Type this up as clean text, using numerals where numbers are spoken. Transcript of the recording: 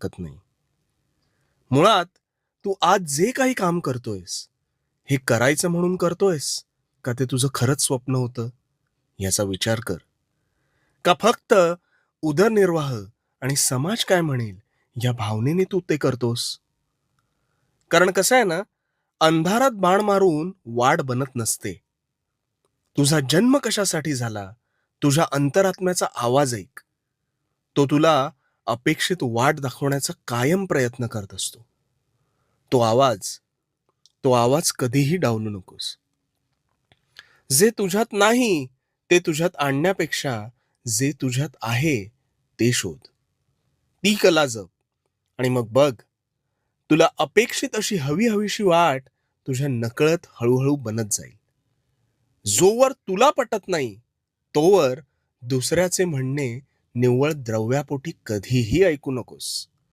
शकत नाही. मुळात तू आज जे काही काम करतोयस, हे करायचं म्हणून करतोयस का ते तुझं खरंच स्वप्न होतं याचा विचार कर. का फक्त उदरनिर्वाह आणि समाज काय म्हणेल या भावनेने तू ते करतोस? कारण कसं आहे ना, अंधारात बाण मारून वाट बनत नसते. तुझा जन्म कशासाठी झाला? तुझ्या अंतरात्म्याचा आवाज ऐक. तो तुला अपेक्षित वाट दाखवण्याचा कायम प्रयत्न करत असतो. तो आवाज तो आवाज कधीही डावलू नकोस. जे तुझ्यात नाही ते तुझ्यात आणण्यापेक्षा जे तुझ्यात आहे ते शोध. ती कला जप आणि मग बघ, तुला अपेक्षित अशी हवी-हवीशी वाट तुझ्या नकळत हळू बनत जाईल. जोवर तुला पटत नाही, तोवर दुसऱ्याचे म्हणणे निव्वळ द्रव्यापोटी कधीही ऐकू नकोस.